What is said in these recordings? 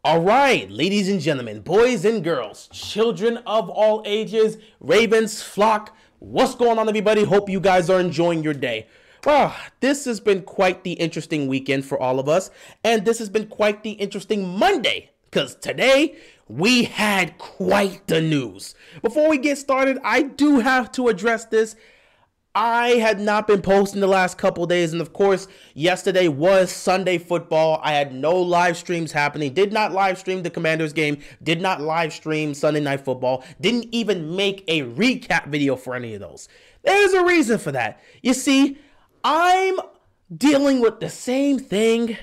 All right, ladies and gentlemen, boys and girls, children of all ages, ravens, flock, what's going on, everybody? Hope you guys are enjoying your day. Well, this has been quite the interesting weekend for all of us, and this has been quite the interesting Monday, because today we had quite the news. Before we get started, I do have to address this. I had not been posting the last couple days, and of course, yesterday was Sunday football. I had no live streams happening, did not live stream the Commanders game, did not live stream Sunday Night Football, didn't even make a recap video for any of those. There's a reason for that. You see, I'm dealing with the same thing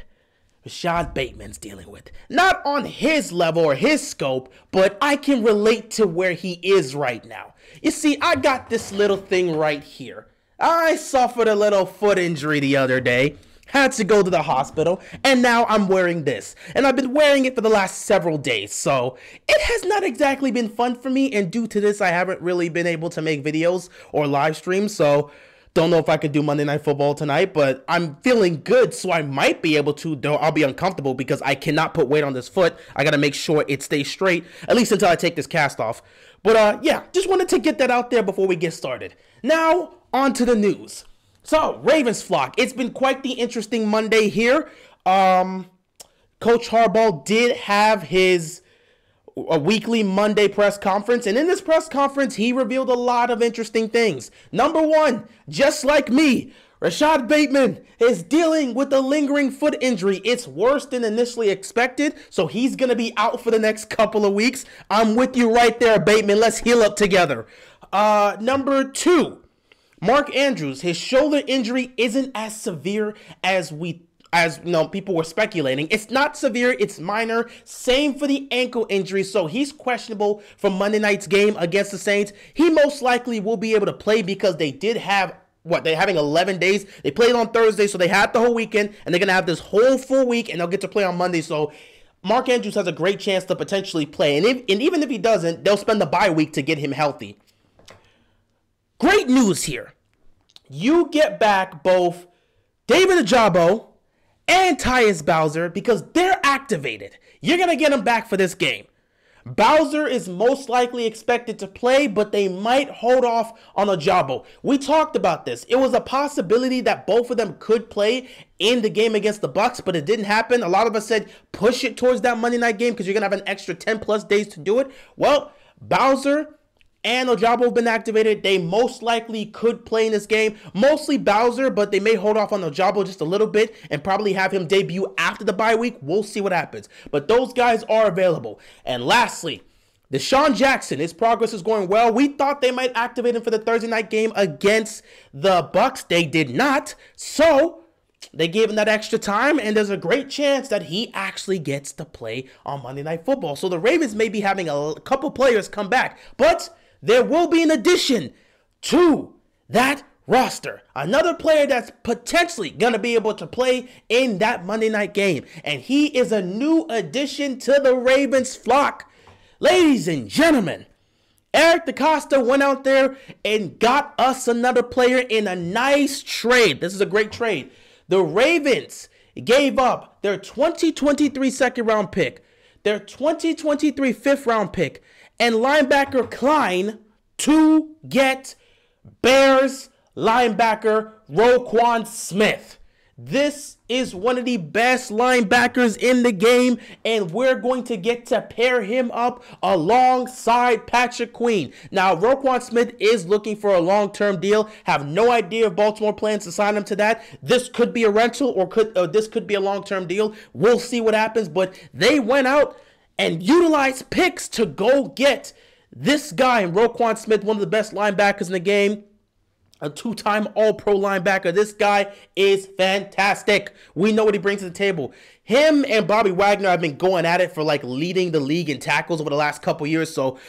Rashad Bateman's dealing with. Not on his level or his scope, but I can relate to where he is right now. You see, I got this little thing right here. I suffered a little foot injury the other day, had to go to the hospital, and now I'm wearing this. And I've been wearing it for the last several days, so it has not exactly been fun for me, and due to this, I haven't really been able to make videos or live streams, so don't know if I could do Monday Night Football tonight, but I'm feeling good, so I might be able to, though I'll be uncomfortable because I cannot put weight on this foot. I gotta make sure it stays straight, at least until I take this cast off. But yeah, just wanted to get that out there before we get started. Now, on to the news. So, Ravens flock, it's been quite the interesting Monday here. Coach Harbaugh did have his weekly Monday press conference, and in this press conference, he revealed a lot of interesting things. Number one, just like me, Rashad Bateman is dealing with a lingering foot injury. It's worse than initially expected, so he's going to be out for the next couple of weeks. I'm with you right there, Bateman. Let's heal up together. Number two, Mark Andrews, his shoulder injury isn't as severe as people were speculating. It's not severe, it's minor. Same for the ankle injury, so he's questionable for Monday night's game against the Saints. He most likely will be able to play because they did have, they're having 11 days. They played on Thursday, so they had the whole weekend, and they're going to have this whole full week, and they'll get to play on Monday, so Mark Andrews has a great chance to potentially play, and even if he doesn't, they'll spend the bye week to get him healthy. Great news here. You get back both David Ojabo and Tyus Bowser because they're activated. You're going to get them back for this game. Bowser is most likely expected to play, but they might hold off on Ojabo. We talked about this. It was a possibility that both of them could play in the game against the Bucs, but it didn't happen. A lot of us said push it towards that Monday night game because you're going to have an extra 10 plus days to do it. Well, Bowser and Ojabo have been activated. They most likely could play in this game. Mostly Bowser, but they may hold off on Ojabo just a little bit and probably have him debut after the bye week. We'll see what happens. But those guys are available. And lastly, Deshaun Jackson, his progress is going well. We thought they might activate him for the Thursday night game against the Bucs. They did not. So they gave him that extra time, and there's a great chance that he actually gets to play on Monday Night Football. So the Ravens may be having a couple players come back, but there will be an addition to that roster. Another player that's potentially going to be able to play in that Monday night game. And he is a new addition to the Ravens flock. Ladies and gentlemen, Eric DeCosta went out there and got us another player in a nice trade. This is a great trade. The Ravens gave up their 2023 second round pick, their 2023 fifth round pick, and linebacker Klein to get Bears linebacker Roquan Smith. This is one of the best linebackers in the game, and we're going to get to pair him up alongside Patrick Queen. Now, Roquan Smith is looking for a long-term deal. Have no idea if Baltimore plans to sign him to that. This could be a rental or this could be a long-term deal. We'll see what happens, but they went out and utilize picks to go get this guy, Roquan Smith, one of the best linebackers in the game, a two-time All-Pro linebacker. This guy is fantastic. We know what he brings to the table. Him and Bobby Wagner have been going at it for like leading the league in tackles over the last couple years. So,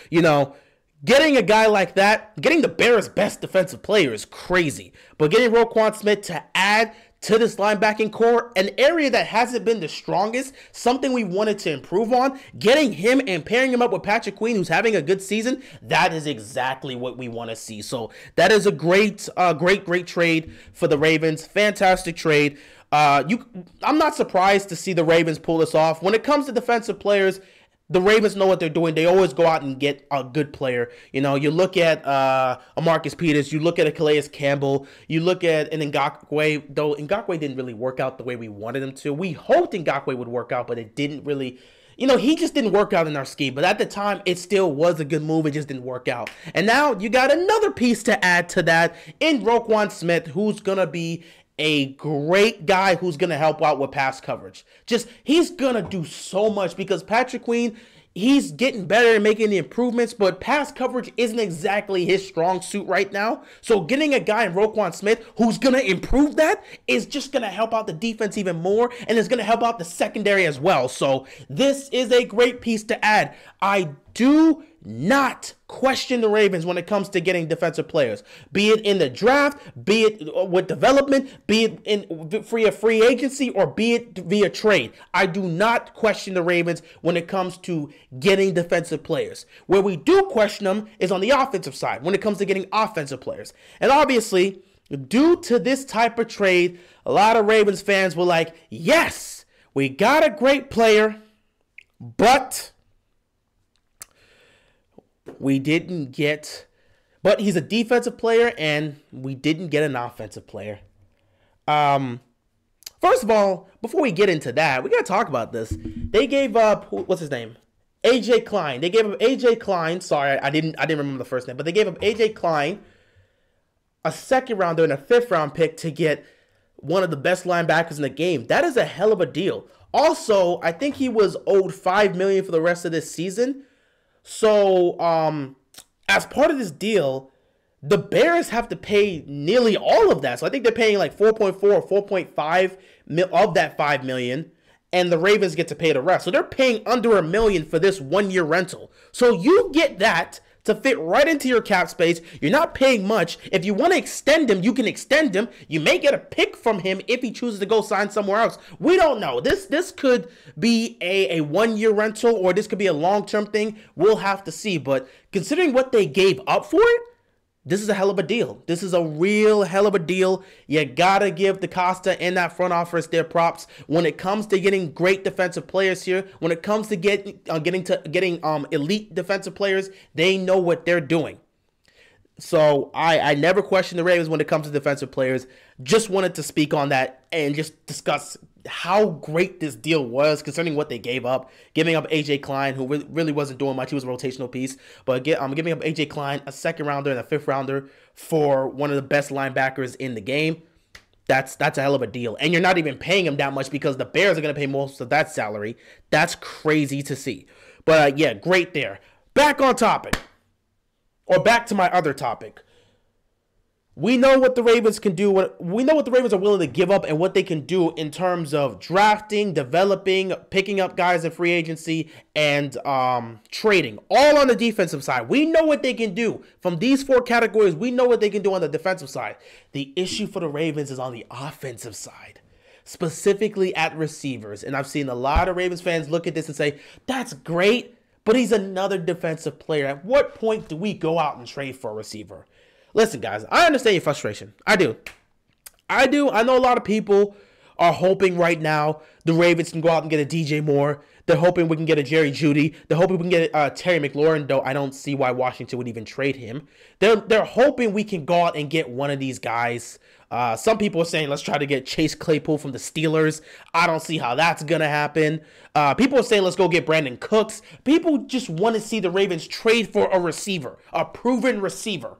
getting a guy like that, getting the Bears' best defensive player is crazy. But getting Roquan Smith to add to this linebacking core, an area that hasn't been the strongest, something we wanted to improve on, getting him and pairing him up with Patrick Queen, who's having a good season, that is exactly what we want to see. So that is a great trade for the Ravens. Fantastic trade. I'm not surprised to see the Ravens pull this off. When it comes to defensive players, the Ravens know what they're doing. They always go out and get a good player. You know, you look at a Marcus Peters, you look at a Calais Campbell, you look at an Ngakoue, though Ngakoue didn't really work out the way we wanted him to. We hoped Ngakoue would work out, but it didn't really. You know, he just didn't work out in our scheme. But at the time, it still was a good move. It just didn't work out. And now you got another piece to add to that in Roquan Smith, who's going to be a great guy who's going to help out with pass coverage. He's going to do so much because Patrick Queen, he's getting better and making the improvements, but pass coverage isn't exactly his strong suit right now. So getting a guy in Roquan Smith who's going to improve that is just going to help out the defense even more, and it's going to help out the secondary as well. So this is a great piece to add. I do not question the Ravens when it comes to getting defensive players, be it in the draft, be it with development, be it in free agency, or be it via trade. I do not question the Ravens when it comes to getting defensive players. Where we do question them is on the offensive side when it comes to getting offensive players. And obviously, due to this type of trade, a lot of Ravens fans were like, yes, we got a great player, but he's a defensive player, and we didn't get an offensive player. First of all, before we get into that, we got to talk about this. They gave up, what's his name? AJ Klein. They gave up AJ Klein. Sorry, I didn't remember the first name, but they gave up AJ Klein, a second rounder and a fifth round pick to get one of the best linebackers in the game. That is a hell of a deal. Also, I think he was owed $5 million for the rest of this season. So, as part of this deal, the Bears have to pay nearly all of that. So I think they're paying like 4.4 or 4.5 of that $5 million, and the Ravens get to pay the rest. So they're paying under $1 million for this 1 year rental. So you get that to fit right into your cap space. You're not paying much. If you want to extend him, you can extend him. You may get a pick from him if he chooses to go sign somewhere else. We don't know. This could be a 1 year rental, or this could be a long-term thing. We'll have to see. But considering what they gave up for it, this is a hell of a deal. This is a real hell of a deal. You gotta give DaCosta and that front office their props when it comes to getting great defensive players here. When it comes to getting elite defensive players, they know what they're doing. So I never question the Ravens when it comes to defensive players. Just wanted to speak on that and just discuss how great this deal was concerning what they gave up. Giving up AJ Klein, who really wasn't doing much. He was a rotational piece. But giving up AJ Klein, a second rounder and a fifth rounder for one of the best linebackers in the game. That's a hell of a deal. And you're not even paying him that much because the Bears are going to pay most of that salary. That's crazy to see. But yeah, great there. Back on topic. Or back to my other topic. We know what the Ravens can do. We know what the Ravens are willing to give up and what they can do in terms of drafting, developing, picking up guys in free agency, and trading. All on the defensive side. We know what they can do. From these four categories, we know what they can do on the defensive side. The issue for the Ravens is on the offensive side, specifically at receivers. And I've seen a lot of Ravens fans look at this and say, that's great, but he's another defensive player. At what point do we go out and trade for a receiver? Listen, guys, I understand your frustration. I do. I know a lot of people are hoping right now the Ravens can go out and get a DJ Moore. They're hoping we can get a Jerry Jeudy. They're hoping we can get Terry McLaurin, though I don't see why Washington would even trade him. They're hoping we can go out and get one of these guys. Some people are saying let's try to get Chase Claypool from the Steelers. I don't see how that's going to happen. People are saying let's go get Brandon Cooks. People just want to see the Ravens trade for a receiver, a proven receiver.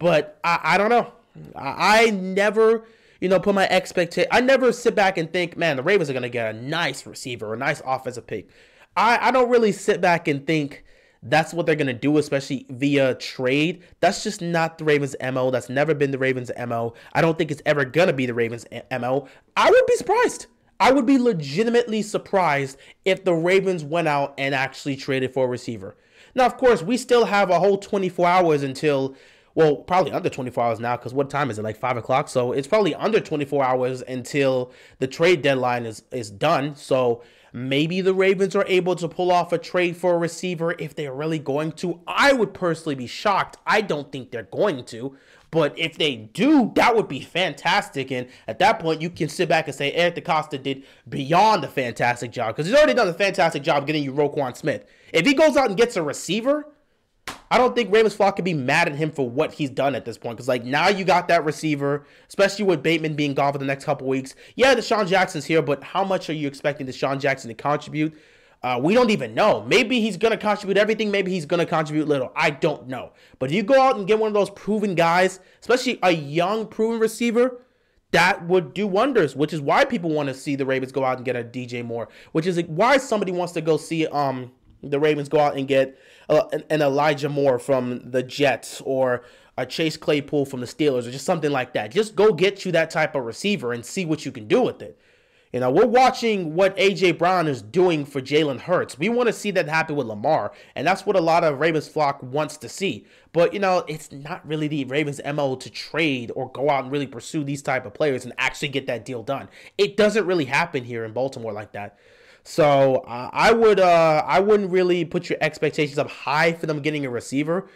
But I don't know. I never, put my expectation. I never sit back and think, man, the Ravens are going to get a nice receiver, a nice offensive pick. I don't really sit back and think that's what they're going to do, especially via trade. That's just not the Ravens' MO. That's never been the Ravens' MO. I don't think it's ever going to be the Ravens' MO. I would be surprised. I would be legitimately surprised if the Ravens went out and actually traded for a receiver. Now, of course, we still have a whole 24 hours until... Well, probably under 24 hours now, because what time is it? Like 5 o'clock? So it's probably under 24 hours until the trade deadline is done. So maybe the Ravens are able to pull off a trade for a receiver if they're really going to. I would personally be shocked. I don't think they're going to. But if they do, that would be fantastic. And at that point, you can sit back and say Eric DeCosta did beyond a fantastic job, because he's already done a fantastic job getting you Roquan Smith. If he goes out and gets a receiver, I don't think Ravens flock can be mad at him for what he's done at this point. Because, like, now you got that receiver, especially with Bateman being gone for the next couple weeks. Yeah, Deshaun Jackson's here, but how much are you expecting Deshaun Jackson to contribute? We don't even know. Maybe he's going to contribute everything. Maybe he's going to contribute little. I don't know. But if you go out and get one of those proven guys, especially a young proven receiver, that would do wonders, which is why people want to see the Ravens go out and get a DJ Moore, which is why somebody wants to go see the Ravens go out and get an Elijah Moore from the Jets, or a Chase Claypool from the Steelers, or just something like that. Just go get you that type of receiver and see what you can do with it. You know, we're watching what A.J. Brown is doing for Jalen Hurts. We want to see that happen with Lamar, and that's what a lot of Ravens flock wants to see. But, you know, it's not really the Ravens' MO to trade or go out and really pursue these type of players and actually get that deal done. It doesn't really happen here in Baltimore like that. So I wouldn't really put your expectations up high for them getting a receiver,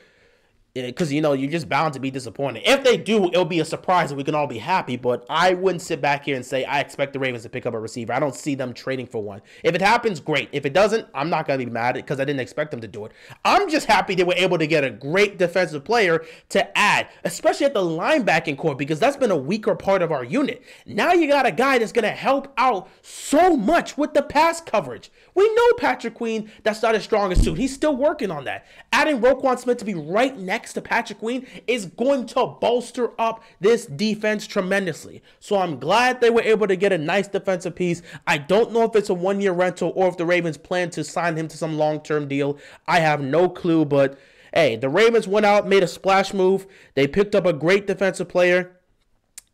because, you know, you're just bound to be disappointed. If they do, it'll be a surprise and we can all be happy, but I wouldn't sit back here and say I expect the Ravens to pick up a receiver. I don't see them trading for one. If it happens, great. If it doesn't, I'm not going to be mad because I didn't expect them to do it. I'm just happy they were able to get a great defensive player to add, especially at the linebacking core, because that's been a weaker part of our unit. Now you got a guy that's going to help out so much with the pass coverage. We know Patrick Queen, that's not his strongest suit. He's still working on that. Adding Roquan Smith to be right next to Patrick Queen is going to bolster up this defense tremendously. So I'm glad they were able to get a nice defensive piece. I don't know if it's a one-year rental or if the Ravens plan to sign him to some long-term deal. I have no clue, but hey, the Ravens went out, made a splash move. They picked up a great defensive player.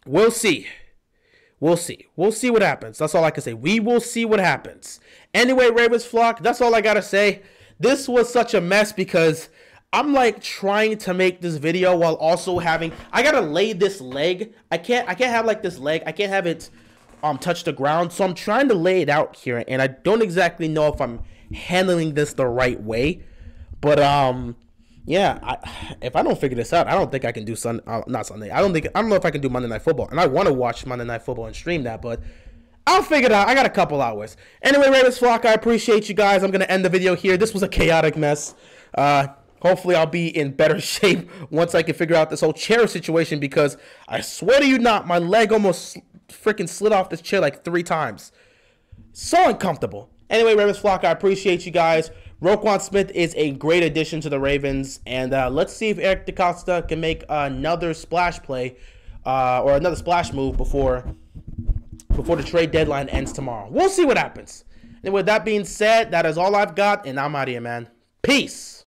We'll see. We'll see. We'll see what happens. That's all I can say. We will see what happens. Anyway, Ravens flock, that's all I got to say. This was such a mess because I'm like trying to make this video while also having, I got to lay this leg. I can't have like this leg. I can't have it touch the ground. So I'm trying to lay it out here, and I don't exactly know if I'm handling this the right way. But yeah, if I don't figure this out, I don't think I can do not Sunday. I don't know if I can do Monday Night Football. And I want to watch Monday Night Football and stream that, but I'll figure it out. I got a couple hours. Anyway, Ravens flock, I appreciate you guys. I'm going to end the video here. This was a chaotic mess. Hopefully I'll be in better shape once I can figure out this whole chair situation, because I swear to you not, my leg almost freaking slid off this chair like 3 times. So uncomfortable. Anyway, Ravens flock, I appreciate you guys. Roquan Smith is a great addition to the Ravens, and let's see if Eric DeCosta can make another splash play or another splash move before the trade deadline ends tomorrow. We'll see what happens. And with that being said, that is all I've got, and I'm out of here, man. Peace.